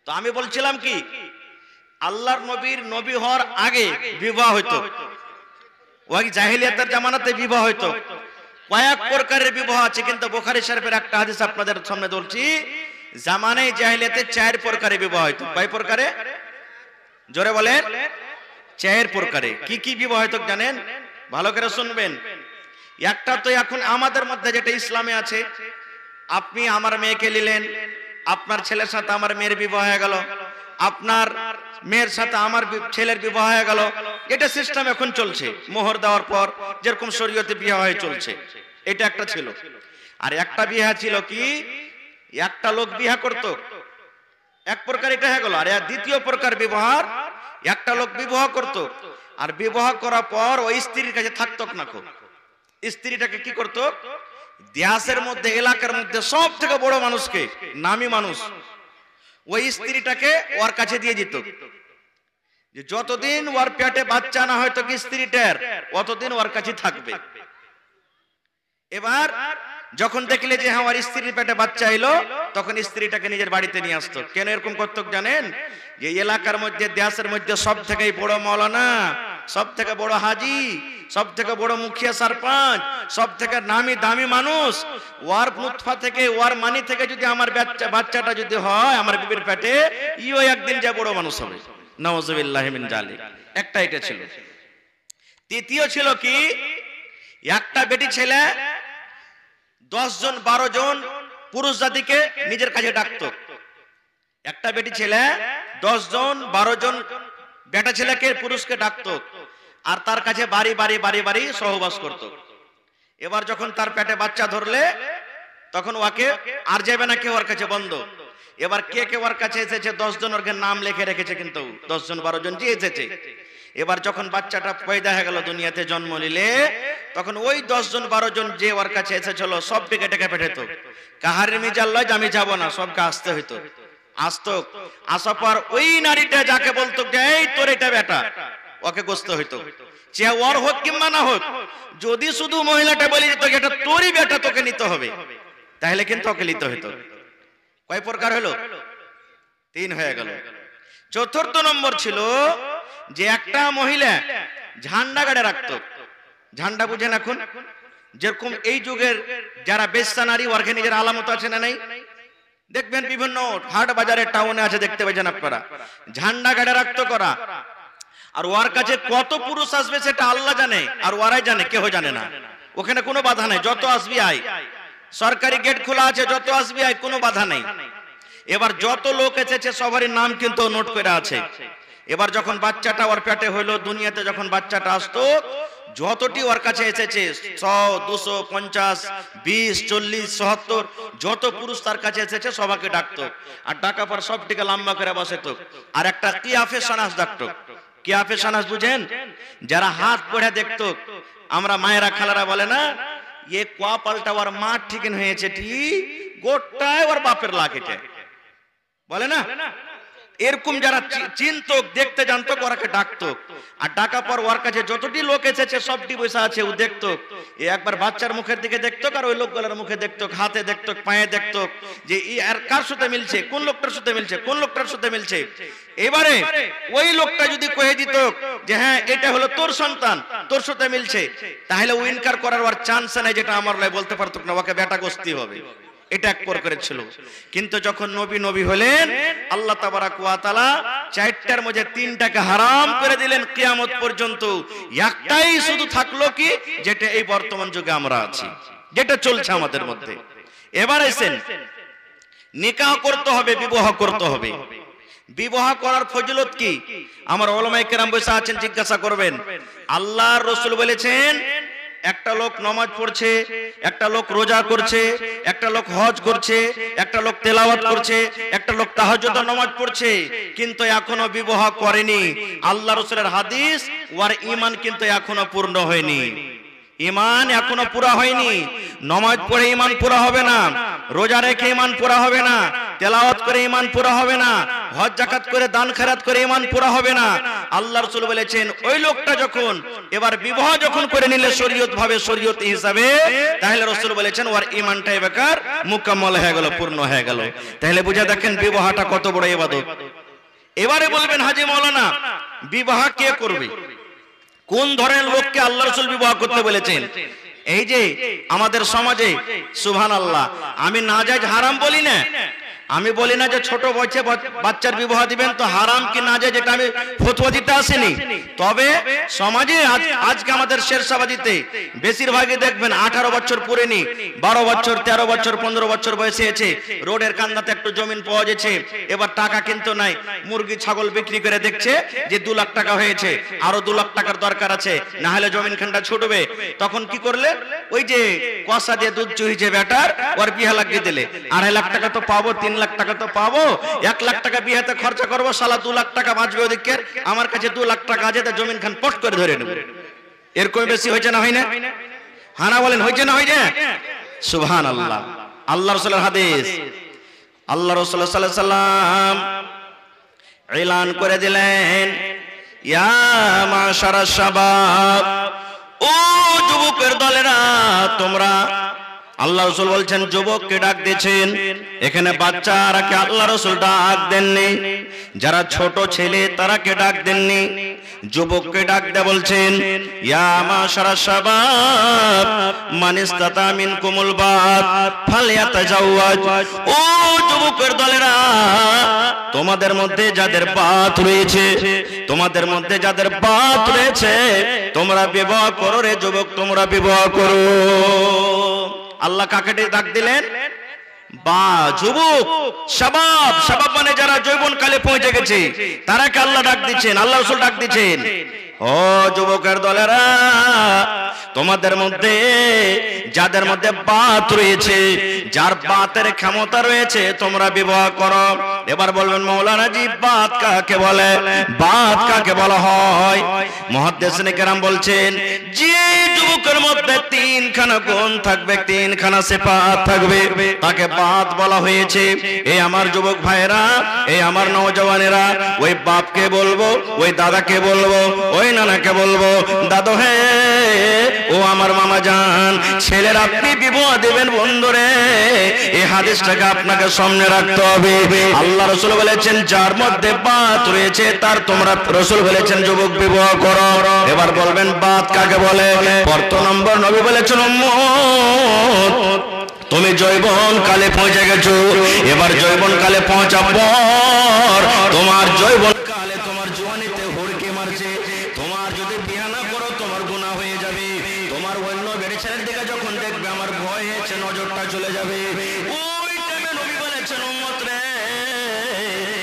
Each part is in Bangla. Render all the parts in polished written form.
তো আমি বলছিলাম কি, আল্লাহর নবীর নবী হওয়ার আগে বিবাহ হইতো, ওই জাহিলিয়াতের জামানাতে বিবাহ হইতো। কয়েক প্রকারের বিবাহ আছে, কিন্তু বুখারী শরীফের একটা হাদিস আপনাদের সামনে বলছি, জামানে জাহিলিয়াতে 4 প্রকারের বিবাহ হইতো। কয় প্রকারে? জোরে বলেন। 4 প্রকারে। কি কি বিবাহ হইতো জানেন? ভালো করে শুনবেন। একটা তো এখন আমাদের মধ্যে যেটা ইসলামে আছে, আপনি আমার মেয়েকে নিলেন, আপনার ছেলের সাথে আমার মেয়ের বিবাহ হয়ে গেল, আপনার মেয়ের সাথে আমার ছেলের বিবাহ হয়ে গেল। এটা সিস্টেম এখন চলছে, মোহর দেওয়ার পর যেরকম শরীয়তে বিয়ে হয়ে চলছে, এটা একটা ছিল। আর একটা বিয়ে ছিল কি, একটা লোক বিয়ে করত, এক প্রকার এটা হয়ে গেল। আর দ্বিতীয় প্রকার বিবাহ, একটা লোক বিবাহ করত, আর বিবাহ করার পর ওই স্ত্রীর কাছে থাকতো না। স্ত্রীটাকে কি করত, দেশের মধ্যে এলাকার মধ্যে সব থেকে বড় মানুষকে, নামি মানুষ, ওই স্ত্রীটাকে ওর কাছে দিয়ে দিত। যতদিন ওর পেটে বাচ্চা না হয়তো কি স্ত্রীটার, অতদিন ওর কাছে থাকবে। এবার যখন দেখলে যে হ্যাঁ ওর স্ত্রীর পেটে বাচ্চা এলো, তখন স্ত্রীটাকে নিজের বাড়িতে নিয়ে আসতো। কেন এরকম করতো জানেন? যে এলাকার মধ্যে, দেশের মধ্যে সব থেকে বড় মৌলানা, সব থেকে বড় হাজি, সব থেকে বড় মুখিয়া সরপঞ্চ, সব থেকে নামি দামি মানুষ, ওয়ার নুতফা থেকে, ওয়ার মানি থেকে যদি আমার বাচ্চাটা যদি হয় আমার বিবির পেটে, ইও একদিন যা বড় মানুষ হবে। নাউযুবিল্লাহি মিন যালিক। একটা এটা ছিল। তৃতীয় ছিল কি, একটা বেটি ছেলে 10 জন 12 জন পুরুষ জাতিকে নিজের কাছে ডাকতো। একটা বেটি ছেলে 10 জন 12 জন বেটা ছেলেকে, পুরুষকে ডাকতো, আর তার কাছে বাড়ি বাড়ি বাড়ি বাড়ি সহবাস করত। এবার যখন তার পেটে বাচ্চা ধরলে, তখন ওকে আর যাবে না কেউ ওর কাছে, বন্ধ। এবার কে কে ওর কাছে এসেছে 10 জন ওর নাম লিখে রেখেছে, কিন্তু 10 জন 12 জন যে এসেছে। এবার যখন বাচ্চাটা পয়দা হয়ে গেল, দুনিয়াতে জন্ম নিলে, তখন ওই 10 জন 12 জন যে ওর কাছে এসেছিল সব ডেকে ডেকে পেঠাতো। কাহার মিজাল লয় যে আমি যাবো না, সবকে আসতে হইতো। আসতো, আসার পর ওই নারীটা যাকে বলতো যে এই তোর এটা বেটা, ওকে গোস্ত হইতো। সে ওর হোক কিংবা না হোক, যদি শুধু মহিলাটা বলে যেত এটা তোরই বেটা, তোকে নিতে হবে, তাহলে কিন্তু ওকে নিতে হইতো। কয় প্রকার হলো? 3 হয়ে গেল। চতুর্থ নম্বর ছিল যে একটা মহিলা ঝান্ডা গাড়ে রাখতো। ঝান্ডা বুঝেন? এখন যেরকম এই যুগের যারা বেশ্যা নারী, ওরকে নিজের আলামত আছে না নাই? দেখবেন বিভিন্ন হাট বাজারে, টাউনে আছে, দেখতে পাচ্ছেন আপনারা, ঝান্ডা গাড়ে রাখতো করা। আর ওর কাছে কত পুরুষ আসবে সেটা আল্লাহ জানে, আর ওরাই জানে, কেউ জানে না। ওখানে কোনো বাধা নেই, যত আসবি আয়, সরকারি গেট খোলা আছে, যত আসবি আয়, কোনো বাধা নেই। এবার যত লোক এসেছে সবারই নাম কিন্তু নোট করে আছে। এবার যখন বাচ্চাটা ওর পেটে হইলো, দুনিয়াতে যখন বাচ্চাটা আসতো, যতটি ওর কাছে এসেছে 100, 200, 50, 20, 40, 77 যত পুরুষ তার কাছে এসেছে সবাইকে ডাকতো। আর ডাকা পর সবটিকে লম্বা করে বসাতো, আর একটা কিয়াফে সানাস ডাকতো। কিয়াফে সানাস বুঝেন? যারা হাত পড়ে দেখতো, আমরা মায়েরা খালারা বলে না, এ কোয়া পাল্টা ওর মা ঠিক হয়েছে, ঠিক গোটায় ওর বাপের লাকেটে, বলে না? এরকম যারা চিনতো, দেখতে জানতো, ওরাকে ডাকতো। আর ডাকা পর ওর কাছে যতটি লোক এসেছে সবটি বসে আছে, ও দেখতো। একবার বাচ্চার মুখের দিকে দেখতো, আর ওই লোকগুলোর মুখে দেখতো, হাতে দেখতো, পায়ে দেখতো, যে আর কার সাথে মিলছে, কোন লোকটার সাথে মিলছে, কোন লোকটার সাথে মিলছে। এবারে ওই লোকটা যদি কয়ে দিত যে হ্যাঁ এটা হলো তোর সন্তান, তোর সাথে মিলছে, তাহলে ও ইনকার করার আর চান্স নাই, যেটা আমার লাই বলতে পারতো না, ওকে বেটা গোস্তি হবে। এটা এক প্রকারের ছিল। কিন্তু যখন নবী হলেন, আল্লাহ তাবারাক ওয়া তাআলা 4টার মধ্যে 3টাকে হারাম করে দিলেন কিয়ামত পর্যন্ত। একটাই শুধু থাকলো কি, যেটা এই বর্তমান যুগে আমরা আছি, যেটা চলছে আমাদের মধ্যে। এবার আসেন, নিকাহ করতে হবে, বিবাহ করতে হবে। বিবাহ করার ফজিলত কি? আমার উলামায়ে কেরাম বসে আছেন, জিজ্ঞাসা করবেন। আল্লাহর রাসূল বলেছেন, একটা লোক নামাজ পড়ছে, একটা লোক রোজা করছে, একটা লোক হজ করছে, একটা লোক তেলাওয়াত করছে, একটা লোক তাহাজ্জুদের নামাজ পড়ছে, কিন্তু এখনো বিবাহ করেনি। আল্লাহ রাসূলের হাদিস, ওর ঈমান কিন্তু এখনো পূর্ণ হয়নি। ঈমান এখনো পুরা হয়নি। নামাজ পড়ে ঈমান পুরা হবে না, রোজা রেখে ঈমান পুরা হবে না, তেলাওয়াত করে ঈমান পুরা হবে না, হজ যাকাত করে দান খেরাত করে ঈমান পুরা হবে না। আল্লাহ রাসূল বলেছেন ওই লোকটা যখন এবার বিবাহ যখন করে নিলে শরীয়ত ভাবে শরীয়ত হিসাবে, তাহলে রাসূল বলেছেন ওর ঈমানটা এবার মুকাম্মল হয়ে গেল, পূর্ণ হয়ে গেল। তাহলে বুঝা দেখেন বিবাহটা কত বড় ইবাদত। এবারে বলবেন হাজী মাওলানা বিবাহ কে করবে, কোন ধরনের লোককে আল্লাহ রাসূল বিবাহ করতে বলেছেন? এই যে আমাদের সমাজে সুবহানাল্লাহ, আমি নাজায়েজ হারাম বলি না, আমি বলি না যে ছোট বয়সে বাচ্চার বিবাহ দিবেন তো হারাম কি নাজায়েজ, এটা আমি ফতোয়া দিতে আসিনি। তবে সমাজে আজকে আমাদের শেরশাবাদীতে বেশিরভাগই দেখবেন 18 বছর পুরেনি, 12 বছর 13 বছর 15 বছর বয়সে আছে, রোডের কান্দাতে একটু জমিন পাওয়া যাচ্ছে, এবার টাকা কিন্তু নাই, মুরগি ছাগল বিক্রি করে দেখছে যে 2 লাখ টাকা হয়েছে, আরো 2 লাখ টাকার দরকার আছে, না হলে জমিন খানটা ছুটবে। তখন কি করলে ওই যে কষা দিয়ে দুধ চুইছে বেটার ওর বিয়া লাগিয়ে দিলে, 2.5 লাখ টাকা তো পাবো, 3 লাখ টাকা তো পাবো, 1 লাখ টাকা বিয়েতে খরচা করবো, শালা 2 লাখ টাকা বাঁচবে ওদিকে, আমার কাছে 2 লাখ টাকা আছে, তা জমিন খান পট করে ধরে নেব। এরকম বেশি হয়েছে না হয় না? হানা বলেন হয়েছে না হয় না? সুবহানাল্লাহ। আল্লাহ রাসূলের হাদিস, আল্লাহ রাসূল সাল্লাল্লাহু আলাইহি সাল্লাম এলান করে দিলেন, ইয়া মাশারাশ শাবাব, ও যুবকের দলেরা তোমরা, আল্লাহ রাসূল বলছেন যুবককে ডাক দিয়েছেন, এখানে বাচ্চারাকে আল্লাহ রাসূল ডাক দেননি, যারা ছোট ছেলে তারাকে ডাক দেননি, যুবককে ডাক দিয়ে বলছেন ইয়া মাশারাশ শাবাব মান ইসতাতা মিনকুমুল বাত ফালইয়াতাজাওয়াজ, ও যুবকের দলেরা তোমাদের মধ্যে যাদের বাত রয়েছে, তোমাদের মধ্যে যাদের বাত রয়েছে তোমরা বিবাহ করো রে যুবক, তোমরা বিবাহ করো। আল্লাহ কাকে ডাক দিলেন? বা যুবক, শাবাব, শাবাব মানে যারা যৌবন কালে পৌঁছে গেছে তারাকে আল্লাহ ডাক দিচ্ছেন, আল্লাহ রাসূল ডাক দিচ্ছেন, ও যুবকের দলেরা তোমাদের মধ্যে যাদের মধ্যে বাত রয়েছে, যার বাতের ক্ষমতা রয়েছে তোমরা বিবাহ করো। এবার বলবেন মাওলানা জি বাত কাকে বলে, বাত কাকে বলা হয়? মুহাদ্দিসিনে কেরাম বলছেন যে যুবকের মধ্যে 3খানা গুণ থাকবে, 3খানা সিফাত থাকবে, তাকে বাত বলা হয়েছে। এই আমার যুবক ভাইরা, এই আমার নওজওয়ানেরা, ওই বাপকে বলবো, ওই দাদাকে বলবো, ওই নানাকে বলবো, দাদু হে ও আমার মামা জান, ছেলের আপনি বিবাহ দেবেন বন্ধুরে, এই হাদিসটাকে আপনাকে সামনে রাখতে হবে। আল্লাহ রাসূল বলেছেন যার মধ্যে বাত রয়েছে তার তোমরা, রাসূল বলেছেন যুবক বিবাহ করো। এবার বলবেন বাত কাকে বলে? প্রথম নম্বর নবী বলেছেন উম্মত তুমি যৌবন কালে পৌঁছে গেছো, এবার যৌবন কালে পৌঁছার পর তোমার যৌবন কালে তোমার জওয়ানিতে হুড়কে মারছে, তোমার যদি বিয়ে না করো তোমার গুনাহ হয়ে যাবে, তোমার অন্য বেড়ে ছেলের দিকে যখন দেখবে আমার ভয় হয়েছে, নজরটা চলে যাবে, ওই টাইমে নবী বলেছেন উম্মত রে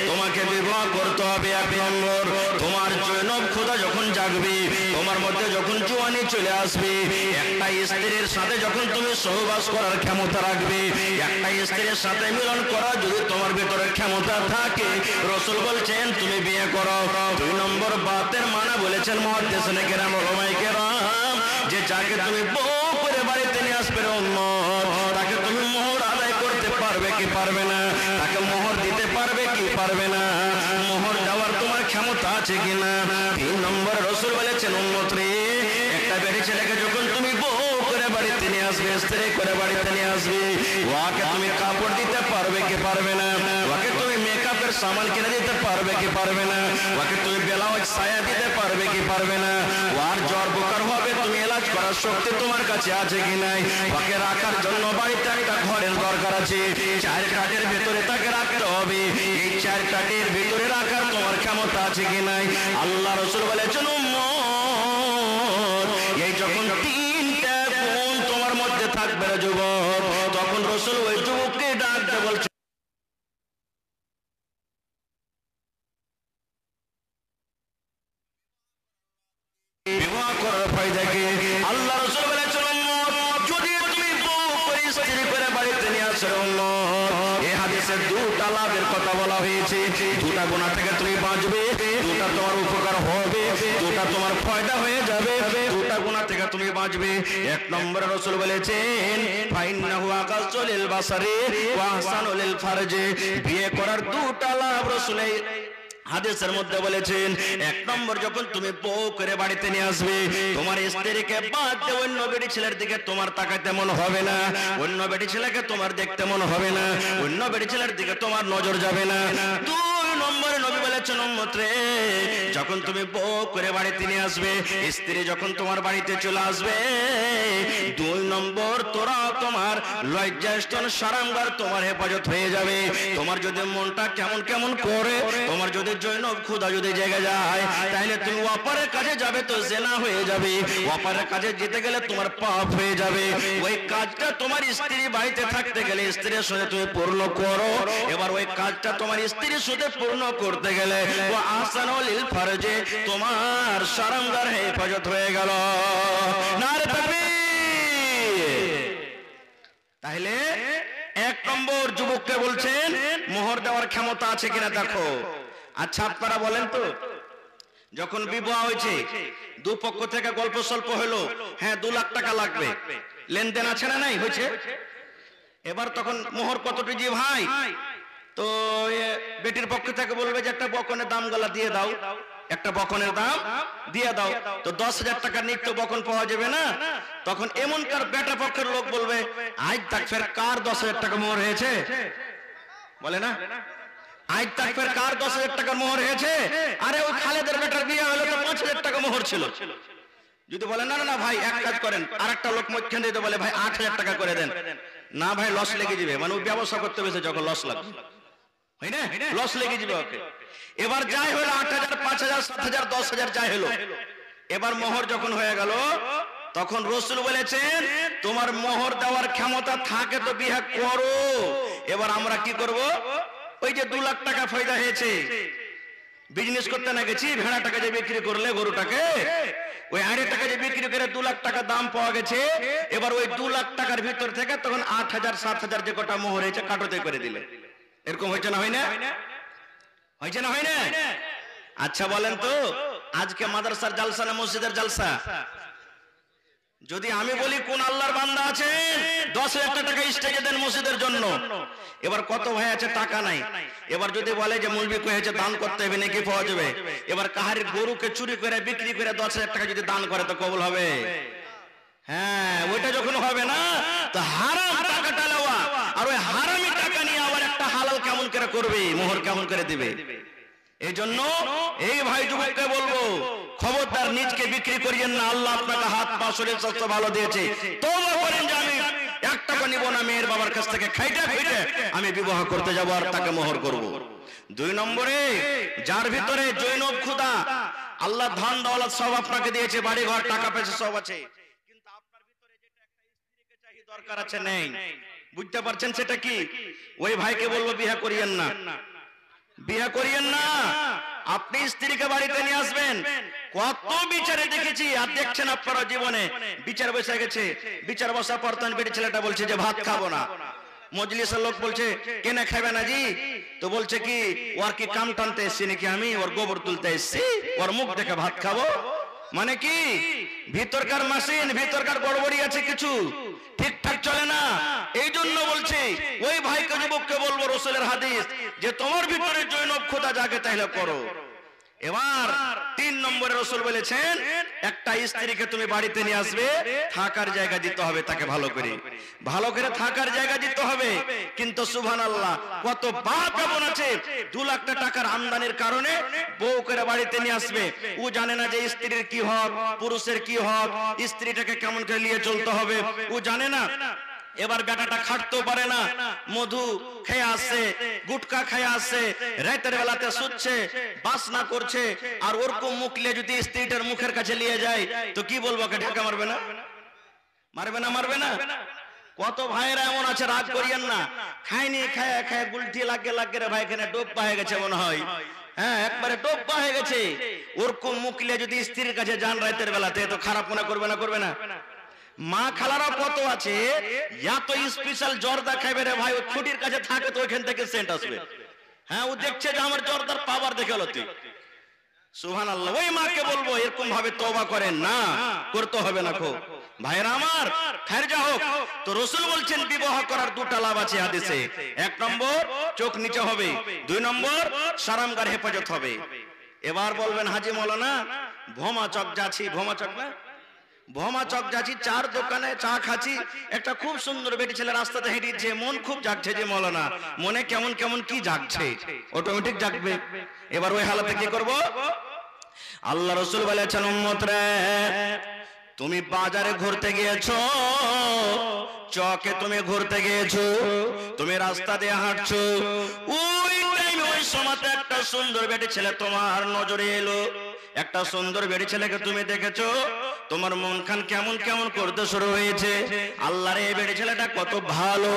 তোমাকে বিবাহ করতে হবে। 1 নম্বর তোমার জৈনব খোদা যখন জাগবে, তোমার মধ্যে যখন জওয়ানি চলে আসবে, একটা স্ত্রীর সাথে যখন তুমি সহবাস করার ক্ষমতা রাখবে, একটা স্ত্রীর সাথে মিলন করা যদি তোমার ভিতরে ক্ষমতা থাকে, রাসূল বলছেন তুমি বিয়ে করো। 2 নম্বর বাতের মানে বলেছেন মুহাদ্দিসিনে কেরাম, উলামায়ে কেরাম, যে যাকে তুমি বউ করে বাড়িতে নিয়ে আসবে উম্মত, তাকে তুমি মোহর আদায় করতে পারবে কি পারবে না? তাকে মোহর দিতে পারবে কি পারবে না? মোহর দেওয়ার তোমার ক্ষমতা আছে কিনা? 3 নম্বর রাসূল বলেছেন উম্মত রে, একটা বেড়ে ছেলেকে যখন তুমি বউ করে বাড়িতে নিয়ে আসবে, স্ত্রী করে বাড়িতে নিয়ে আসবে, ওকে তুমি কাপড় দিতে পারবে কি পারবে না? ওকে তুমি মেকআপের সামান কিনে দিতে পারবে কি পারবে না? ওকে তুমি ব্লাউজ সায়া দিতে পারবে কি পারবে না? ওর জ্বর বুখার হবে তুমি এলাজ করার শক্তি তোমার কাছে আছে কি নাই? ওকে রাখার জন্য বাড়িতে একটা ঘরের দরকার আছে, 4 কাঠের ভিতরে তাকে রাখতে হবে, এই 4 কাঠের ভিতরে রাখার তোমার ক্ষমতা আছে কি নাই? আল্লাহ রাসূল বলেছেন উম্মত এই যখন 3টা গুণ তোমার মধ্যে থাকবে যুবক, তখন রাসূল ওই যুবককে ডাকতে বলছেন বিবাহ করার ফায়দা কি? আল্লাহ রাসূল বলেছেন উম্মত যদি তুমি বউ করে স্ত্রী করে বাড়িতে নিয়ে আসো উম্মত, এই হাদিসে 2টা লাভের কথা বলা হয়েছে, 2টা গুনাহ থেকে তুমি বাঁচবে, 2টা তোমার উপকার হবে, 2টা তোমার ফায়দা হয়ে যাবে, 2টা গুনাহ থেকে তুমি বাঁচবে। 1 নম্বরে রাসূল বলেছেন ফাইন্নাহু আগাজ্জু লিল বাসারি ওয়া আহসানু লিল ফারজি, বিয়ে করার 2টা লাভ রাসূল হাদিসের মধ্যে বলেছেন, এক নম্বর যখন তুমি বউ করে বাড়িতে নিয়ে আসবে, তোমার স্ত্রীকে বাদ দিয়ে অন্য বেটি ছেলের দিকে তোমার তাকাতে মন হবে না, অন্য বেটি ছেলেকে তোমার দেখতে মন হবে না, অন্য বেটি ছেলের দিকে তোমার নজর যাবে না। দুই নম্বরে নবী বলেছেন, উম্মতরে, যখন তুমি বউ করে বাড়িতে নিয়ে আসবে, স্ত্রী যখন তোমার বাড়িতে চলে আসবে, দুই নম্বর তোরা তোমার লজ্জাস্থান সারাঙ্গার তোমার হেফাজত হয়ে যাবে। তোমার যদি মনটা কেমন কেমন করে, তোমার যদি জৈনব ক্ষুধা যদি জেগে যায়, তাহলে তুমি অপরের কাছে যাবে তো জেনা হয়ে যাবে, অপরের কাছে যেতে গেলে তোমার পাপ হয়ে যাবে। ওই কাজটা তোমার স্ত্রী বাড়িতে থাকতে গেলে স্ত্রীর সাথে তুমি পূর্ণ করো। এবার ওই কাজটা তোমার স্ত্রীর সাথে পূর্ণ করতে গেলে ও আহসানুল ফারজে তোমার সারাঙ্গার হেফাজত হয়ে গেল। নারে তাকবীর। তাহলে এক নম্বর যুবককে বলছেন মোহর দেওয়ার ক্ষমতা আছে কিনা দেখো। আচ্ছা আপনারা বলেন তো, যখন বিবাহ হয়েছে, দুপক্ষ থেকে গল্প স্বল্প হলো, হ্যাঁ 2 লাখ টাকা লাগবে, লেনদেন আছে না নাই হয়েছে, এবার তখন মোহর কতটি যে ভাই, তো বেটির পক্ষ থেকে বলবে যে একটা বকনের দাম গলা দিয়ে দাও, একটা বকনের দাম দিয়ে দাও, তো 10,000 টাকা নিত্য বকন পাওয়া যাবে না। তখন এমনকার বেটা পক্ষের লোক বলবে, আজ তাক ফের কার 10,000 টাকা মোহর হয়েছে, বলে না, আজ তাক ফের কার 10,000 টাকা মোহর হয়েছে, আরে ওই খালেদের বেটার বিয়ে হলো তো 5,000 টাকা মোহর ছিল। যদি বলে না না ভাই এক কাজ করেন, আরেকটা লোক মধ্যখান দিতে বলে ভাই 8,000 টাকা করে দেন, না ভাই লস লেগে যাবে, মানে ব্যবসা করতে গেছে যখন লস লাগবে, হয় না, লস লেগে যাবে ওকে। এবার যাই হলো 8,000, 5,000, 7,000, 10,000 যাই হলো, এবার মোহর যখন হয়ে গেল, তখন রাসূল বলেছেন তোমার মোহর দেওয়ার ক্ষমতা থাকে তো বিয়ে করো। এবার আমরা কি করব, ওই যে 2 লাখ টাকা ফায়দা হয়েছে, বিজনেস করতে না গেছি, ভেড়াটাকে যে বিক্রি করলে গরুটাকে, ওই আড়ে যে বিক্রি করে 2 লাখ টাকা দাম পাওয়া গেছে, এবার ওই 2 লাখ টাকার ভিতর থেকে তখন 8,000, 7,000 যে কটা মোহর হয়েছে কাটোতে করে দিলে। এরকম হয়েছে না, হয় না, হয়েছে না, হয় না? আচ্ছা বলেন তো, আজকে মাদ্রাসার জালসা না মসজিদের জালসা? যদি আমি বলি কোন আল্লাহর বান্দা আছে 10,000 টাকা স্টেজে দেন মসজিদের জন্য, এবার কত ভাই আছে টাকা নাই, এবার যদি বলে যে মৌলবি কয়েছে দান করতে হবে নাকি পাওয়া যাবে, এবার কাহার গরুকে চুরি করে বিক্রি করে 10,000 টাকা যদি দান করে তো কবুল হবে? হ্যাঁ, ওইটা যখন হবে না, তো হারাম টাকাটা নেওয়া, আর ওই হারামি টাকা নিয়ে আবার একটা হালাল কেমন করে করবে, মোহর কেমন করে দিবে। এই জন্য এই ভাই যুবককে বলবো, খবরদার নিজকে বিক্রি করিয়েন না। আল্লাহ আপনাকে হাত পা শরীর স্বাস্থ্য ভালো দিয়েছে, তওবা করেন যে আমি 1 টাকা নিব না, মেয়ের বাবার কাছ থেকে খাইতে খাইতে আমি বিবাহ করতে যাব আর তাকে মোহর করব। 2 নম্বরে, যার ভিতরে জৈনব ক্ষুধা, আল্লাহ ধন দৌলত সব আপনাকে দিয়েছে, বাড়ি ঘর টাকা পয়সা সব আছে, কিন্তু আপনার ভিতরে যেটা একটা স্ত্রীকে চাই দরকার আছে নেই, বুঝতে পারছেন সেটা কি? ওই ভাইকে বলবো বিয়ে করিয়েন না, বিয়ে করিয়েন না। আপনি স্ত্রীকে বাড়িতে নিয়ে আসবেন, কত বিচারে দেখেছি আর দেখছেন আপনারা জীবনে, বিচার বসে গেছে, বিচার বসার পর তখন বেটি ছেলেটা বলছে যে ভাত খাবো না, মজলিসের লোক বলছে কেন খাবে না জি, তো বলছে কি ওর কি কাম টানতে এসছি নাকি, আমি ওর গোবর তুলতে এসছি, ওর মুখ দেখে ভাত খাবো, মানে কি ভিতরকার মেশিন, ভিতরকার গড়বড়ি আছে, কিছু ঠিকঠাক চলে না। এই জন্য বলছি ওই ভাইকে যুবককে বলবো, রাসূলের হাদিস যে তোমার ভিতরে জৈনব খোদা জাগে তাহলে করো। এবার 3 নম্বরে রাসূল বলেছেন একটা স্ত্রীকে তুমি বাড়িতে নিয়ে আসবে, থাকার জায়গা দিতে হবে তাকে, ভালো করে থাকার জায়গা দিতে হবে। কিন্তু সুবহানাল্লাহ, কত বাপ এমন আছে 2 লাখ টাকার আমদানির কারণে বউ করে বাড়িতে নিয়ে আসবে, ও জানে না যে স্ত্রীর কি হক, পুরুষের কি হক, স্ত্রীটাকে কেমন করে নিয়ে চলতে হবে ও জানে না। এবার বেটাটা খাটতেও পারে না, মধু খেয়ে আসছে, গুটকা খেয়ে আসছে, রাতের বেলাতে শুচ্ছে, বাসনা করছে, আর ওরকম মুখলে যদি স্ত্রীটার মুখের কাছে নিয়ে যায় তো কি বলবো, ওকে ঢাকা মারবে না, মারবে না। কত ভাইরা এমন আছে, রাগ করিয়েন না, খায়নি, খায় খায় গুলটি লাগে রে ভাই, এখানে ডোপ্পা হয়ে গেছে মনে হয়, হ্যাঁ একবারে ডোপ্পা হয়ে গেছে। ওরকম মুখলে যদি স্ত্রীর কাছে যান রাতের বেলাতে তো খারাপ মনে করবে না? মা খালারা কত আছে, এত স্পেশাল জর্দা খাইবে রে ভাই, ওই খুঁটির কাছে থাকে তো ওইখান থেকে সেন্ট আসবে, হ্যাঁ ও দেখছে যে আমার জর্দার পাওয়ার দেখে হলো তুই, সুবহানাল্লাহ। ওই মাকে বলবো এরকম ভাবে তওবা করেন না, করতে হবে না, খুব ভাইরা আমার, খায়ের যা হোক, তো রাসূল বলছেন বিবাহ করার দুটা লাভ আছে হাদিসে। এক নম্বর চোখ নিচে হবে, দুই নম্বর সারামগার হেফাজত হবে। এবার বলবেন হাজি মৌলানা ভোমা চক যাচ্ছি, ভোমা চক না, ভোমা চক যাচ্ছি, চার দোকানে চা খাচ্ছি, একটা খুব সুন্দর বেটি ছেলে রাস্তাতে হেঁটেছে, মন খুব জাগছে যে মৌলানা, মনে কেমন কেমন কি জাগছে, অটোমেটিক জাগবে। এবার ওই হালাতে কি করব? আল্লাহ রাসূল বলেছেন উম্মত রে, তুমি বাজারে ঘুরতে গিয়েছো, চকে তুমি ঘুরতে গিয়েছো, তুমি রাস্তা দিয়ে হাঁটছো, ওই টাইমে ওই সময়তে একটা সুন্দর বেটি ছেলে তোমার নজরে এলো, একটা সুন্দর বেটি ছেলেকে তুমি দেখেছো, তোমার মন খান কেমন কেমন করতে শুরু হয়েছে, আল্লাহর এই বেটি ছেলেটা কত ভালো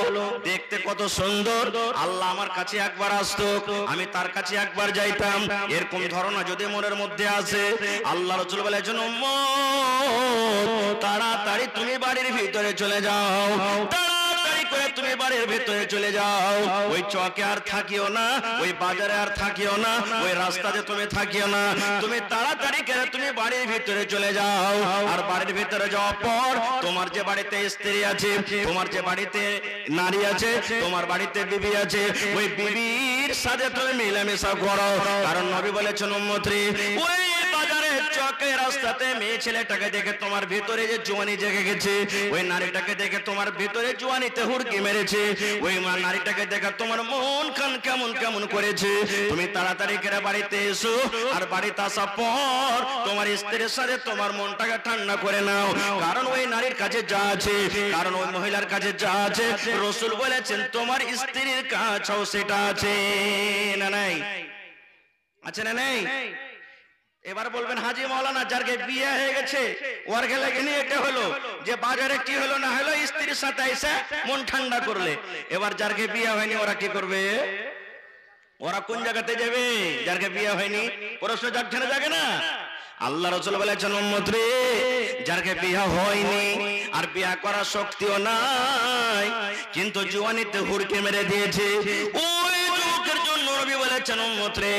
দেখতে, কত সুন্দর, আল্লাহ আমার কাছে একবার আসতো, আমি তার কাছে একবার যাইতাম, এরকম ধারণা যদি মনের মধ্যে আসে, আল্লাহ রাসূল বলেছেন উম্মত তাড়াতাড়ি তুমি বাড়ির ভিতরে চলে যাও, তাড়াতাড়ি করে তুমি বাড়ির ভিতরে চলে যাও, ওই চকে আর থাকিও না, ওই বাজারে আর থাকিও না, ওই রাস্তাতে তুমি থাকিও না, তুমি তাড়াতাড়ি করে তুমি বাড়ির ভিতরে চলে যাও। আর বাড়ির ভিতরে যাওয়ার পর তোমার যে বাড়িতে স্ত্রী আছে, তোমার যে বাড়িতে নারী আছে, তোমার বাড়িতে বিবি আছে, ওই বিবির সাথে তুমি মিলামেশা করো, কারণ নবী বলেছেন উম্মত রে, ওই বাজারে চকে রাস্তাতে মেয়ে ছেলেটাকে দেখে তোমার ভিতরে যে জওয়ানি জেগে গেছে, ওই নারীটাকে দেখে তোমার ভিতরে জওয়ানিতে হুড়কি মেরেছে, ওই নারীটাকে দেখে তোমার মন খান কেমন কেমন করেছে, তুমি তাড়াতাড়ি করে বাড়িতে এসো, আর বাড়িতে আসার পর তোমার স্ত্রীর সাথে তোমার মনটাকে ঠান্ডা করে নাও, কারণ ওই নারীর কাছে যা আছে, কারণ ওই মহিলার কাছে যা আছে, রাসূল বলেছেন তোমার স্ত্রীর কাছেও সেটা আছে না নাই, আছে না নাই? এবার বলবেন হাজি মাওলানা যারকে বিয়ে হয়ে গেছে ওর গেলে নিয়ে এটা হলো যে বাজারে কি হলো না হলো স্ত্রীর সাথে এসে মন ঠান্ডা করলে, এবার যারকে বিয়ে হয়নি ওরা কি করবে? ওরা কোন জায়গাতে যাবে? যারকে বিয়ে হয়নি প্রশ্ন জাগছে না, জাগে না? আল্লাহ রাসূল বলেছেন উম্মত রে, যারকে বিয়ে হয়নি আর বিয়ে করার শক্তিও নাই, কিন্তু জওয়ানিতে হুড়কে মেরে দিয়েছে, ওই যুবকের জন্য নবী বলেছেন উম্মত রে,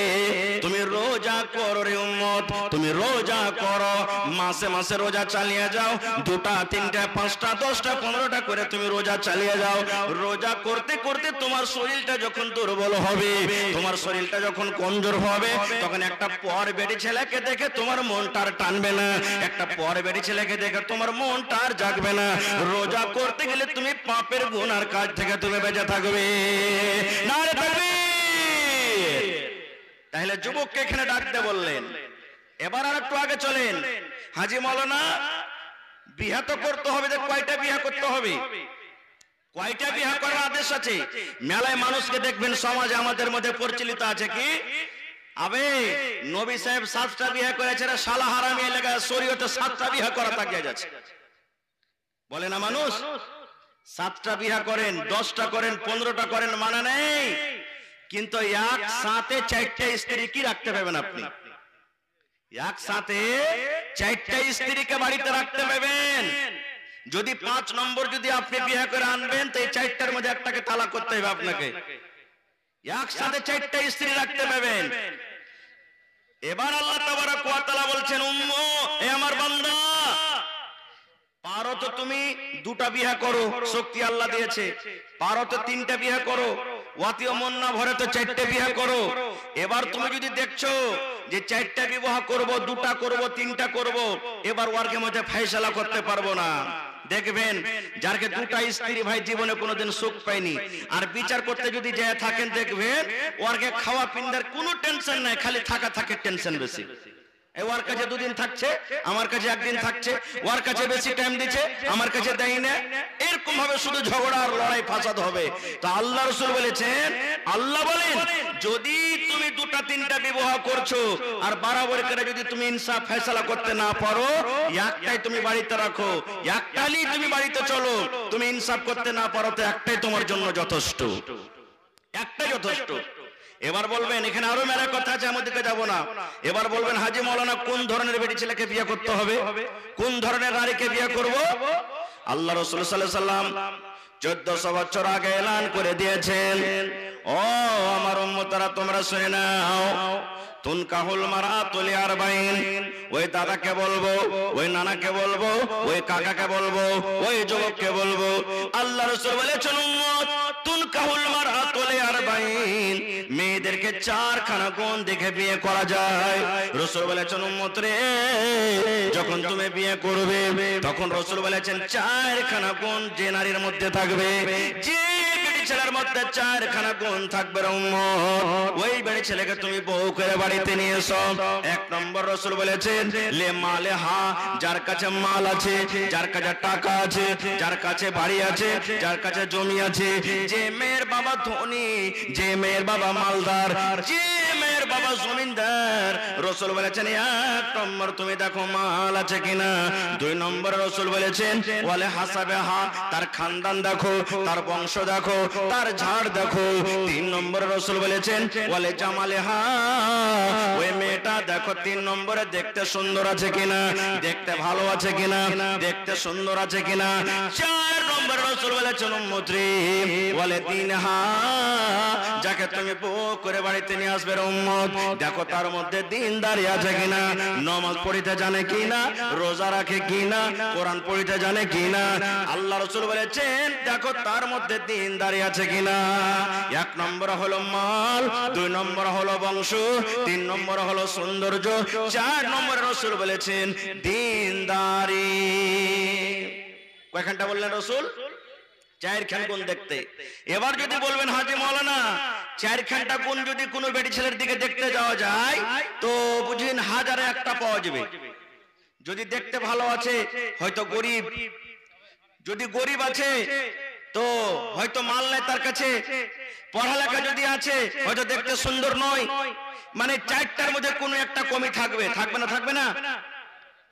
তুমি রোজা করো রে উম্মত, তুমি রোজা করো, মাসে মাসে রোজা চালিয়ে যাও, 2টা 3টা 5টা 10টা 15টা করে তুমি রোজা চালিয়ে যাও, রোজা করতে করতে তোমার শরীরটা যখন দুর্বল হবে, তোমার শরীরটা যখন কমজোর হবে, তখন একটা পর বেটি ছেলেকে দেখে তোমার মনটা আর টানবে না, একটা পর বেটি ছেলেকে দেখে তোমার মনটা আর জাগবে না, রোজা করতে গেলে তুমি পাপের গুনার কাজ থেকে তুমি বেঁচে থাকবে, নারে তাকবীর। তাহলে যুবককে এখানে ডাকতে বললেন। এবার আর একটু আগে চলেন, হাজি মাওলানা বিয়ে তো করতে হবে, যে কয়টা বিয়ে করতে হবে, কয়টা বিয়ে করার আদেশ আছে? মেলায় মানুষকে দেখবেন সমাজে আমাদের মধ্যে প্রচলিত আছে কি, আবে নবী সাহেব 7টা বিয়ে করেছে, শালা হারামি এলাকা শরীয়তে 7টা বিয়ে করা তাকিয়ে যাচ্ছে, বলে না মানুষ 7টা বিয়ে করেন, 10টা করেন, 15টা করেন, মানে নেই, কিন্তু একসাথে 4টা স্ত্রী কি রাখতে পারবেন আপনি? একসাথে 4টা স্ত্রীকে বাড়িতে রাখতে পারবেন? যদি 5 নম্বর যদি আপনি বিয়ে করে আনবেন, তো এই 4টার মধ্যে একটাকে তালাক করতে হবে আপনাকে, একসাথে 4টা স্ত্রী রাখতে পারবেন। এবার আল্লাহ তাবারক ওয়া তাআলা বলছেন উম্মত, এ আমার বান্দা, পারো তো তুমি 2টা বিয়ে করো, শক্তি আল্লাহ দিয়েছে, পারো তো 3টা বিয়ে করো, ওয়াতিও মন না ভরে তো 4টে বিয়ে করো। এবার তুমি যদি দেখছো যে 4টা বিবাহ করব, 2টা করব, 3টা করব, এবার ওয়ার্কে মধ্যে ফয়সালা করতে পারবো না, দেখবেন যারকে 2টা স্ত্রী ভাই জীবনে কোনোদিন সুখ পায়নি, আর বিচার করতে যদি যায় থাকেন দেখবেন ওয়ার্কে খাওয়া পিন্দার কোনো টেনশন নাই, খালি থাকা থাকে টেনশন বেশি, ওর কাছে 2 দিন থাকছে, আমার কাছে 1 দিন থাকছে, ওর কাছে বেশি টাইম দিচ্ছে, আমার কাছে দেয় না, এরকম ভাবে শুধু ঝগড়া আর লড়াই ফাসাদ হবে। তো আল্লাহ রাসূল বলেছেন, আল্লাহ বলেন যদি তুমি 2টা 3টা বিবাহ করছো আর বরাবর করে যদি তুমি ইনসাফ ফয়সালা করতে না পারো, একটাই তুমি বাড়িতে রাখো, একটাই তুমি বাড়িতে চলো, তুমি ইনসাফ করতে না পারো তো একটাই তোমার জন্য যথেষ্ট, একটাই যথেষ্ট। এবার বলবেন এখানে আরো মেলা কথা আছে, আমাদের দিকে যাব না, এবার বলবেন হাজি মাওলানা কোন ধরনের বেটি ছেলেকে বিয়ে করতে হবে, কোন ধরনের নারীকে বিয়ে করব? আল্লাহ রাসূল সাল্লাল্লাহু আলাইহি ওয়াসাল্লাম 1400 বছর আগে এলান করে দিয়েছেন, ও ও আমার উম্মতরা তোমরা শুনে নাও, তুনকাহুল মারাতু লিআরবাইন, ওই দাদাকে বলবো, ওই নানাকে বলবো, ওই কাকাকে বলবো, ওই যুবককে বলবো, আল্লাহ রাসূল বলেছেন উম্মত তুনকাহুল মারাতু লিআরবাইন, মেয়েদেরকে চারখানা গুণ দেখে বিয়ে করা যায়। রাসূল বলেছেন উম্মত রে, যখন তুমি বিয়ে করবে তখন রাসূল বলেছেন চারখানা গুণ যে নারীর মধ্যে থাকবে, যে ছেলের মধ্যে চারখানা গুণ থাকবে উম্মত, ওই বেড়ে ছেলেকে তুমি বউ করে বাড়িতে নিয়ে এসো। এক নম্বর রাসূল বলেছেন লে মালে হা, যার কাছে মাল আছে, যার কাছে টাকা আছে, যার কাছে বাড়ি আছে, যার কাছে জমি আছে, যে মেয়ের বাবা ধনী, যে মেয়ের বাবা মালদার, যে মেয়ের বাবা জমিনদার, রাসূল বলেছেন এক নম্বর তুমি দেখো মাল আছে কিনা। দুই নম্বর রাসূল বলেছেন ওয়ালে হাসাবে হা, তার খানদান দেখো, তার বংশ দেখো, তার ঝাড় দেখো। তিন নম্বর রাসূল বলেছেন ওয়ালে জামালে হা, ওই মেয়েটা দেখো তিন নম্বরে দেখতে সুন্দর আছে কিনা, দেখতে ভালো আছে কিনা, দেখতে সুন্দর আছে কিনা। চার নম্বর রাসূল বলেছেন উম্মত রে ওয়ালে দিনহা, যাকে তুমি বউ করে বাড়িতে নিয়ে আসবে উম্মত, দেখো তার মধ্যে দিনদারি আছে কিনা, নামাজ পড়িতে জানে কিনা, রোজা রাখে কিনা, কোরআন পড়িতে জানে কিনা। আল্লাহ রাসূল বলেছেন দেখো তার মধ্যে দিনদারি আছে কিনা। এক নম্বর হলো মাল, দুই নম্বর হলো বংশ, তিন নম্বর হলো সৌন্দর্য, চার নম্বর রাসূল বলেছেন দিনদারি। কয়খানটা বললেন রাসূল? চারখান গুণ দেখতে। এবার যদি বলবেন হাজী মাওলানা চারখানটা গুণ যদি কোনো বেটি ছেলের দিকে দেখতে যাওয়া যায় তো বুঝিন হাজারে একটা পাওয়া যাবে। যদি দেখতে ভালো আছে হয়তো গরিব, যদি গরিব আছে তো হয়তো মাল নাই তার কাছে, পড়ালেখা যদি আছে হয়তো দেখতে সুন্দর নয়, মানে চারটার মধ্যে কোনো একটা কমি থাকবে, থাকবে না? থাকবে না?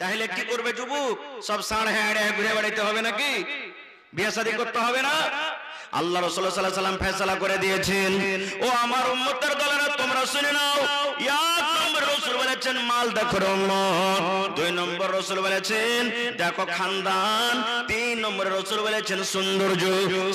তাহলে কি করবে যুবক? সব সাড় হ্যাঁ ঘুরে বেড়াইতে হবে নাকি? বিয়ে শাদী করতে হবে না? আল্লাহ রাসূল সাল্লাল্লাহু আলাইহি ওয়াসাল্লাম ফয়সালা করে দিয়েছেন। ও আমার উম্মতের দলেরা তোমরা শুনে নাও, এক নম্বর রাসূল বলেছেন মাল দেখো উম্মত, দুই নম্বর রাসূল বলেছেন দেখো খানদান, তিন নম্বর রাসূল বলেছেন সৌন্দর্য,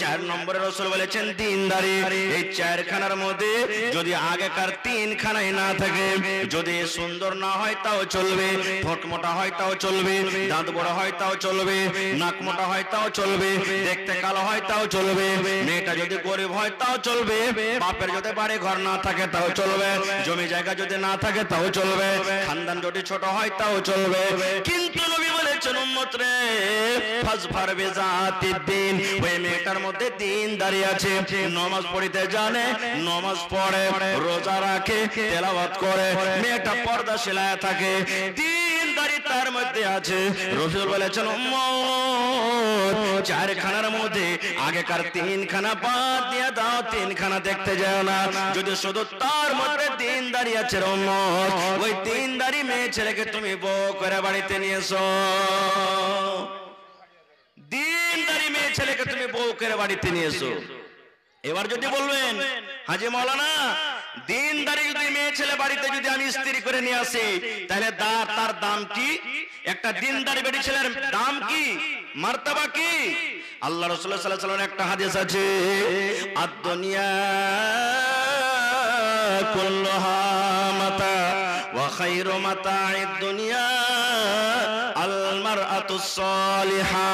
চার নম্বর রাসূল বলেছেন দিনদারি। এই চারখানার মধ্যে যদি আগেকার তিনখানাই না থাকে, যদি সুন্দর না হয় তাও চলবে, ঠোঁট মোটা হয় তাও চলবে, দাঁত বড় হয় তাও চলবে, নাক মোটা হয় তাও চলবে, দেখতে কালো হয় তাও চলবে, মেয়েটা যদি গরিব হয় তাও চলবে, বাপের যদি বাড়ি ঘর না থাকে তাও চলবে, জমি জায়গা যদি না থাকে তাও চলবে, খানদান যদি ছোট হয় তাও চলবে। কিন্তু নবী বলেছেন উম্মত রে ফাজফার বিজাতিদ দ্বীন, ওই মেয়েটার মধ্যে দিনদারি আছে, নামাজ পড়িতে জানে, নামাজ পড়ে, রোজা রাখে, তেলাওয়াত করে, মেয়েটা পর্দাশীলা থাকে, দিনদারি তার মধ্যে আছে। রাসূল বলেছেন উম্মত চারখানার মধ্যে আগেকার তিনখানা বাদ দিয়ে দাও, তিনখানা দেখতে যাও না। যদি শুধু তার মধ্যে দিনদারি আছে উম্মত, ওই দিনদারি মেয়ে ছেলেকে তুমি বউ করে বাড়িতে নিয়ে এসো। দিনদারি মেয়ে ছেলেকে তুমি বউ করে বাড়িতে নিয়ে এসো। এবার যদি বলবেন হাজী মাওলানা দিনদারি যদি মেয়ে ছেলে বাড়িতে যদি আমি স্ত্রী করে নিয়ে আসি তাহলে তার দাম কি? একটা দিনদারি বেটি ছেলের দাম কি, মার্তবা কি? আল্লাহ রাসূল সাল্লাল্লাহু আলাইহি ওয়াসাল্লাম একটা হাদিস আছে, আদ-দুনিয়া কুল্লুহা মাতা ওয়া খায়রু মাতা'id দুনিয়া আল মারআতুস সালিহা।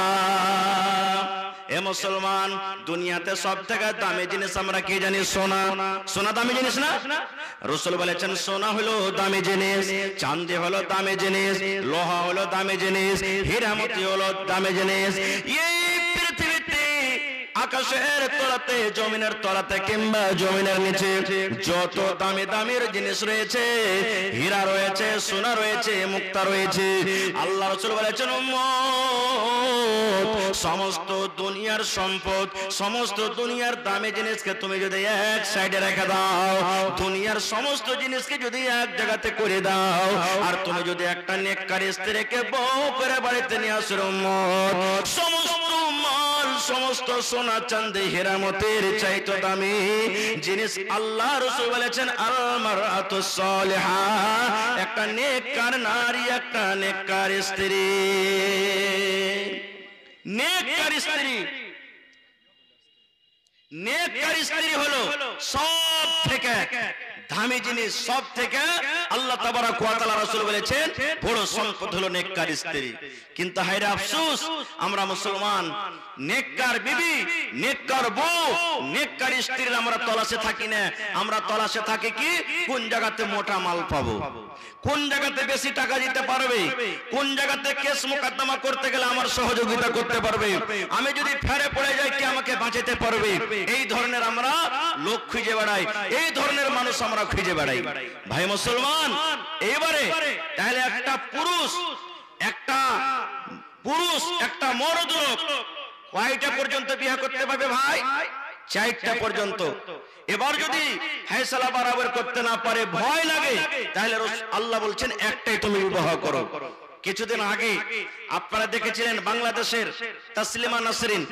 এ মুসলমান, দুনিয়াতে সবথেকে দামি জিনিস আমরা কি জানি? সোনা। সোনা দামি জিনিস না? রাসূল বলেছেন সোনা হলো দামি জিনিস, চাঁদি হলো দামি জিনিস, লোহা হলো দামি জিনিস, হীরা মতি হলো দামি জিনিস। এই পৃথিবীতে আকাশের তলাতে, জমিনের তলাতে কিংবা জমিনের নিচে যত দামি দামির জিনিস রয়েছে, হীরা রয়েছে, সোনা রয়েছে, মুক্তা রয়েছে, আল্লাহ রাসূল বলেছেন উম্মত সমস্ত দুনিয়ার সম্পদ, সমস্ত দুনিয়ার দামি জিনিসকে তুমি যদি এক সাইডে রেখে দাও, দুনিয়ার সমস্ত জিনিসকে যদি এক জায়গাতে করে দাও, আর তুমি যদি একটা নেককার স্ত্রীকে বউ করে বাড়িতে নিয়ে আসো উম্মত, সমস্ত মাল, সমস্ত সোনা চাঁদি হীরা মতির চাইতে দামি জিনিস আল্লাহ রাসূল বলেছেন আল মারআতুস সালিহা, একটা নেককার নারী, একটা নেককার স্ত্রী। নেককার স্ত্রী নেককার স্ত্রী হলো সব থেকে দামি জিনিস, সব থেকে আল্লাহ তাবারক ওয়া তাআলা রাসূল বলেছেন বড় সম্পদ হলো নেককার স্ত্রী। কিন্তু হায়রে আফসোস, আমরা মুসলমান নেককার বিবি, নেককার বউ, নেককার স্ত্রীর আমরা তলাশে থাকি না। আমরা তলাশে থাকি কি কোন জায়গাতে মোটা মাল পাবো, কোন জায়গাতে বেশি টাকা দিতে পারবে, কোন জায়গাতে কেস মোকদ্দমা করতে গেলে আমার সহযোগিতা করতে পারবে, আমি যদি ফেরে পড়ে যাই কে আমাকে বাঁচাতে পারবে। এই ধরনের আমরা লোক খুঁজে বেড়াই, এই ধরনের মানুষ আমরা খুঁজে বেড়াই। ভাই মুসলমান, এবারে তাহলে একটা পুরুষ একটা মরদ লোক কয়টা পর্যন্ত বিয়ে করতে পারবে ভাই? 4টা পর্যন্ত। এবার যদি ফয়সালা বরাবর করতে না পারে, ভয় লাগে, তাহলে আল্লাহ বলছেন একটাই তুমি বিবাহ করো। কিছুদিন আগে আপনারা দেখেছিলেন বাংলাদেশের তাসলিমা নাসরিন,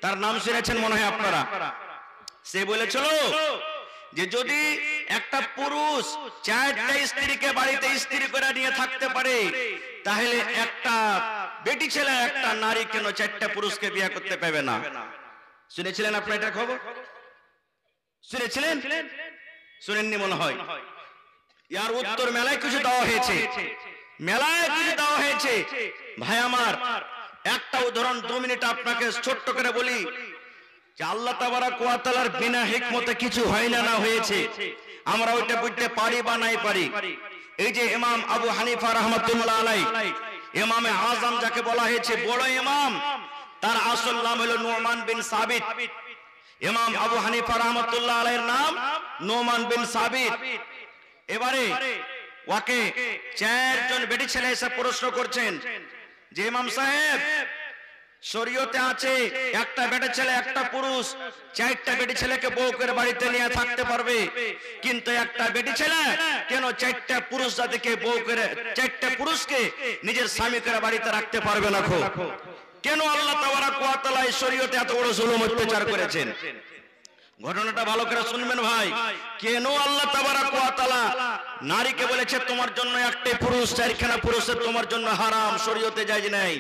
তার নাম শুনেছেন মনে হয় আপনারা। সে বলেছিল যে যদি একটা পুরুষ 4টা স্ত্রীকে বাড়িতে স্ত্রী করে নিয়ে থাকতে পারে, তাহলে একটা বেটি ছেলে একটা নারী কেন 4টা পুরুষকে বিয়ে করতে পাবে না? শুনেছিলেন আপনারা এটা খবর? শুনেছিলেন? শুনেননি মনে হয়। ইয়ার উত্তর মেলায় কিছু দেওয়া হয়েছে, মেলায় কিছু দেওয়া হয়েছে। ভাই আমার, একটা উদাহরণ 2 মিনিট আপনাকে ছোট্ট করে বলি যে আল্লাহ তাবারক ওয়া তাআলার বিনা হিকমতে কিছু হয় না, না হয়েছে, আমরা ওইটা বুঝতে পারি বা নাই পারি। এই যে ইমাম আবু হানিফা রাহমাতুল্লাহ আলাইহি, ইমামে আযম যাকে বলা হয়েছে বড় ইমাম, তার আসল নাম হলো নুমান বিন সাবিত। ইমাম আবু হানিফা রাহমাতুল্লাহ আলাইহির নাম নুমান বিন সাবিত। এবারে ওকে 4 জন বেটি ছেলে এসে প্রশ্ন করছেন যে ইমাম সাহেব, শরীয়তে আছে একটা বেটি ছেলে একটা পুরুষ 4টা বেটি ছেলেকে বউ করে বাড়িতে নিয়ে থাকতে পারবে, কিন্তু একটা বেটি ছেলে কেন 4টা পুরুষ জাতিকে বউ করে 4টা পুরুষকে নিজের স্বামী করে বাড়িতে রাখতে পারবে না? কেন আল্লাহ তাবারক ওয়া তাআলা এই শরীয়তে এত বড় জুলুম অত্যাচার করেছেন? ঘটনাটা ভালো করে শুনবেন ভাই। কেন আল্লাহ তাবারক ওয়া তাআলা নারীকে বলেছে তোমার জন্য একটাই পুরুষ, 4খানা পুরুষের তোমার জন্য হারাম, শরীয়তে জায়েজ নাই?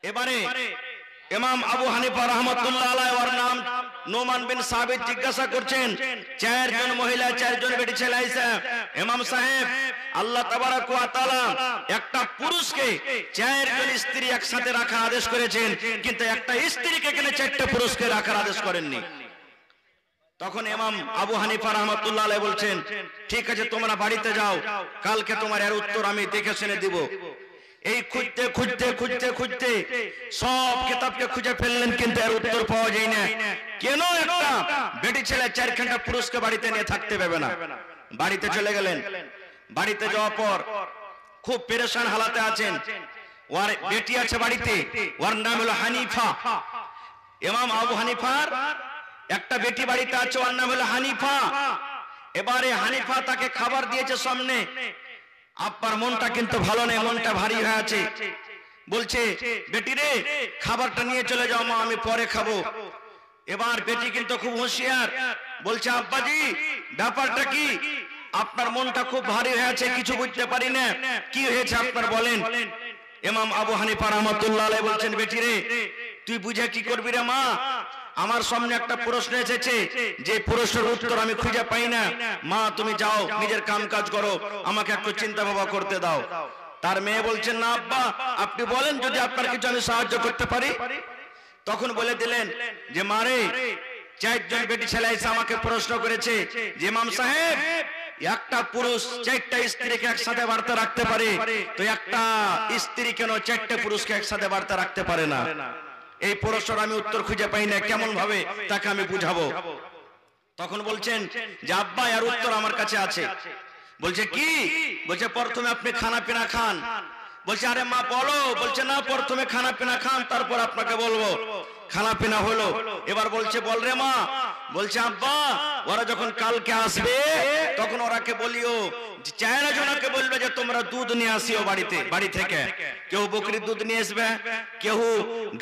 এবারে ইমাম আবু হানিফা রাহমাতুল্লাহ আলাইহি, ওর নাম নুমান বিন সাবিত, জিজ্ঞাসা করছেন 4 জন মহিলা 4 জন বেটি ছেলে আইসা, ইমাম সাহেব আল্লাহ তাবারক ওয়া তাআলা একটা পুরুষকে 4 জন স্ত্রী একসাথে রাখার আদেশ করেছেন, কিন্তু একটা স্ত্রীকে কেন 4টা পুরুষকে রাখার আদেশ করেননি? তখন ইমাম আবু হানিফা রাহমাতুল্লাহ আলাইহি বলছেন ঠিক আছে তোমরা বাড়িতে যাও, কালকে তোমার এর উত্তর আমি দেখে শুনে দিব। এই খুঁজতে খুঁজতে খুঁজতে খুঁজতে সব কিতাবকে খুঁজে ফেললেন, কিন্তু এর উত্তর পাওয়া যায় না। কেন একটা বেটি ছেলে 4খানা পুরুষকে বাড়িতে নিয়ে থাকতে পাবে না? বাড়িতে চলে গেলেন। বাড়িতে যাওয়ার পর খুব পেরেশান হালাতে আছেন। ওর বেটি আছে বাড়িতে, ওর নাম হলো হানিফা। ইমাম আবু হানিফার একটা বেটি বাড়িতে আছে, ওর নাম হলো হানিফা। এবারে হানিফা তাকে খাবার দিয়েছে সামনে। আব্বার মনটা কিন্তু ভালো নেই, মনটা ভারী হয়ে আছে। বলছে বেটি রে খাবারটা নিয়ে চলে যাও মা, আমি পরে খাবো। এবার বেটি কিন্তু খুব হুঁশিয়ার, বলছে আব্বাজি ব্যাপারটা কি? আপনার মনটা খুব ভারী হয়ে আছে, কিছু বুঝতে পারি না, কি হয়েছে আপনার বলেন। ইমাম আবু হানিফা রাহমাতুল্লাহ আলাইহি বলছেন বেটি রে তুই বুঝে কি করবি রে মা, আমার সামনে একটা প্রশ্ন এসেছে, যে প্রশ্নের উত্তর আমি খুঁজে পাই না। মা তুমি যাও নিজের কাম কাজ করো, আমাকে একটু চিন্তা ভাবনা করতে দাও। তার মেয়ে বলছেন না আব্বা আপনি বলেন, যদি আপনার কিছু আমি সাহায্য করতে পারি। তখন বলে দিলেন যে মারে 4 জন বেটি ছেলে এসে আমাকে প্রশ্ন করেছে যে ইমাম সাহেব একটা পুরুষ 4টা স্ত্রীকে একসাথে বাড়িতে রাখতে পারে, তো একটা স্ত্রী কেন 4টা পুরুষকে একসাথে বাড়িতে রাখতে পারে না? এই প্রশ্নের আমি উত্তর খুঁজে পাই না, কেমন ভাবে তাকে আমি বুঝাবো। তখন বলছেন যে আব্বা এর উত্তর আমার কাছে আছে। বলছে কি? বলছে প্রথমে আপনি খানা পিনা খান। বলছে আরে মা বলো। বলছে না প্রথমে খানা পিনা খান তারপর আপনাকে বলবো। খানা পিনা হলো, এবার বলছে বল রে মা। বলছে আব্বা ওরা যখন কালকে আসবে তখন ওরাকে বলিও, 4 জনকে বলবে যে তোমরা দুধ নিয়ে আসিও বাড়িতে, বাড়ি থেকে। কেউ বকরির দুধ নিয়ে আসবে, কেউ